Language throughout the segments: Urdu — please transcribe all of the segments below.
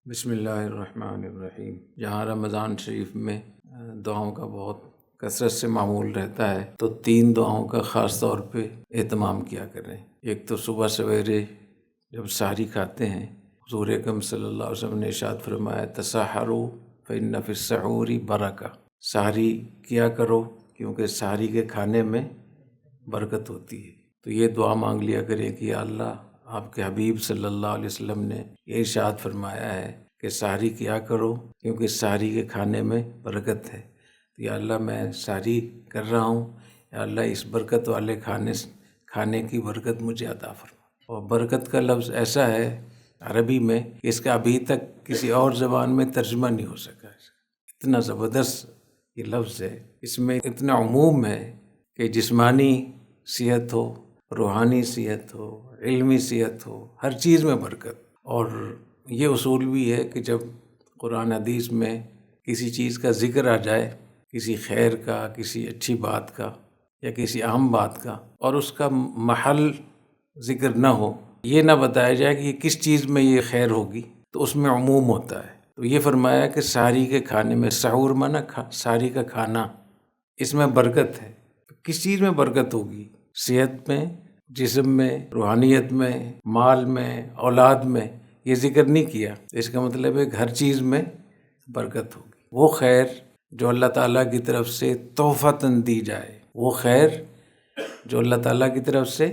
بسم اللہ الرحمن الرحیم۔ جہاں رمضان شریف میں دعاؤں کا بہت کثرت سے معمول رہتا ہے تو 3 دعاؤں کا خاص طور پہ اہتمام کیا کریں۔ ایک تو صبح سویرے جب سحری کھاتے ہیں، حضور اکرم صلی اللہ علیہ وسلم نے ارشاد فرمایا تسحروا فإن فی السحور برکہ، سحری کیا کرو کیونکہ سحری کے کھانے میں برکت ہوتی ہے۔ تو یہ دعا مانگ لیا کریں کہ یا اللہ، آپ کے حبیب صلی اللہ علیہ وسلم نے یہ ارشاد فرمایا ہے کہ سحری کیا کرو کیونکہ سحری کے کھانے میں برکت ہے۔ تو یا اللہ، میں سحری کر رہا ہوں، یا اللہ اس برکت والے کھانے کی برکت مجھے عطا فرما۔ اور برکت کا لفظ ایسا ہے عربی میں کہ اس کا ابھی تک کسی اور زبان میں ترجمہ نہیں ہو سکا ہے۔ اتنا زبردست یہ لفظ ہے، اس میں اتنا عموم ہے کہ جسمانی صحت ہو، روحانی صحت ہو، علمی صحت ہو، ہر چیز میں برکت۔ اور یہ اصول بھی ہے کہ جب قرآن حدیث میں کسی چیز کا ذکر آ جائے، کسی خیر کا، کسی اچھی بات کا یا کسی اہم بات کا، اور اس کا محل ذکر نہ ہو، یہ نہ بتایا جائے کہ یہ کس چیز میں یہ خیر ہوگی، تو اس میں عموم ہوتا ہے۔ تو یہ فرمایا کہ سحری کے کھانے میں، سحور مانا سحری کا کھانا، اس میں برکت ہے۔ کس چیز میں برکت ہوگی؟ صحت میں، جسم میں، روحانیت میں، مال میں، اولاد میں۔ یہ ذکر نہیں کیا، اس کا مطلب ہے کہ ہر چیز میں برکت ہوگی۔ وہ خیر جو اللہ تعالیٰ کی طرف سے تحفتاً دی جائے، وہ خیر جو اللہ تعالیٰ کی طرف سے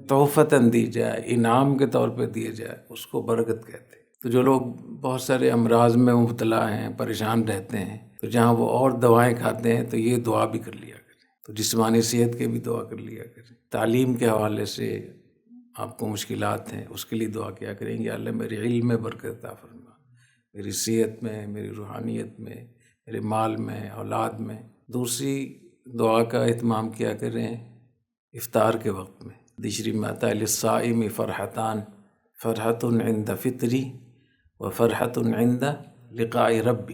تحفتاً دی جائے، انعام کے طور پہ دیے جائے، اس کو برکت کہتے ہیں۔ تو جو لوگ بہت سارے امراض میں مبتلا ہیں، پریشان رہتے ہیں، تو جہاں وہ اور دوائیں کھاتے ہیں تو یہ دعا بھی کر لیا کریں۔ تو جسمانی صحت کے بھی دعا کر لیا کریں۔ تعلیم کے حوالے سے آپ کو مشکلات ہیں، اس کے لیے دعا کیا کریں گے، اللہ میرے علم میں برکت عطا فرما، میری صحت میں، میری روحانیت میں، میرے مال میں، اولاد میں۔ دوسری دعا کا اہتمام کیا کریں افطار کے وقت میں۔ حدیث شریف میں آتا ہے للصائم فرحتان، فرحۃ عند فطری و فرحۃ عند لقاء ربی۔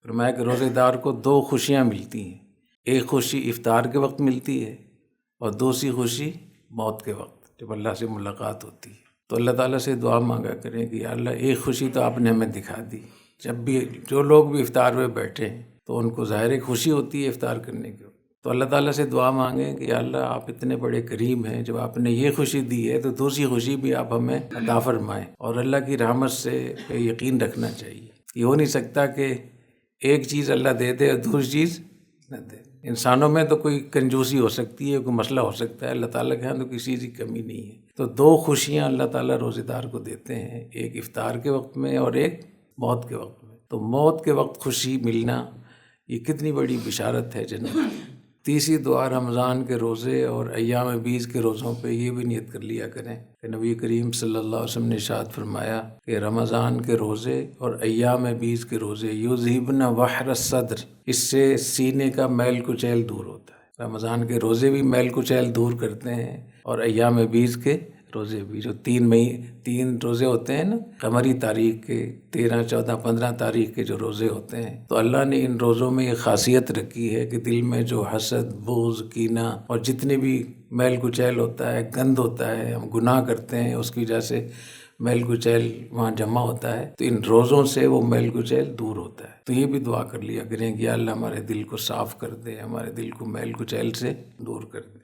فرمایا کہ روزے دار کو 2 خوشیاں ملتی ہیں، ایک خوشی افطار کے وقت ملتی ہے اور دوسری خوشی موت کے وقت جب اللہ سے ملاقات ہوتی ہے۔ تو اللہ تعالیٰ سے دعا مانگا کریں کہ یا اللہ ایک خوشی تو آپ نے ہمیں دکھا دی، جب بھی جو لوگ بھی افطار میں بیٹھے ہیں تو ان کو ظاہر ایک خوشی ہوتی ہے افطار کرنے کی، تو اللہ تعالیٰ سے دعا مانگیں کہ یا اللہ آپ اتنے بڑے کریم ہیں، جب آپ نے یہ خوشی دی ہے تو دوسری خوشی بھی آپ ہمیں عطا فرمائیں۔ اور اللہ کی رحمت سے یقین رکھنا چاہیے، یہ ہو نہیں سکتا کہ ایک چیز اللہ دے دے اور دوسری چیز نہ دے۔ انسانوں میں تو کوئی کنجوسی ہو سکتی ہے، کوئی مسئلہ ہو سکتا ہے، اللہ تعالیٰ کے ہاں تو کسی چیز کی کمی نہیں ہے۔ تو 2 خوشیاں اللہ تعالیٰ روزے دار کو دیتے ہیں، ایک افطار کے وقت میں اور ایک موت کے وقت میں۔ تو موت کے وقت خوشی ملنا یہ کتنی بڑی بشارت ہے جنت کی۔ تیسری دعا رمضان کے روزے اور ایام بیض کے روزوں پہ یہ بھی نیت کر لیا کریں کہ نبی کریم صلی اللہ علیہ وسلم نے ارشاد فرمایا کہ رمضان کے روزے اور ایام بیض کے روزے یذہبن وحر الصدر، اس سے سینے کا میل کچیل دور ہوتا ہے۔ رمضان کے روزے بھی میل کچیل دور کرتے ہیں، اور ایام بیض کے روزے بھی، جو 3 روزے ہوتے ہیں نا قمری تاریخ کے، 13، 14، 15 تاریخ کے جو روزے ہوتے ہیں، تو اللہ نے ان روزوں میں یہ خاصیت رکھی ہے کہ دل میں جو حسد، بغض، کینہ اور جتنے بھی میل کچیل ہوتا ہے، گند ہوتا ہے، ہم گناہ کرتے ہیں، اس کی وجہ سے میل کچیل وہاں جمع ہوتا ہے، تو ان روزوں سے وہ میل کچیل دور ہوتا ہے۔ تو یہ بھی دعا کر لیا کریں کہ یا اللہ ہمارے دل کو صاف کر دے، ہمارے دل کو میل کچیل سے دور کر دے۔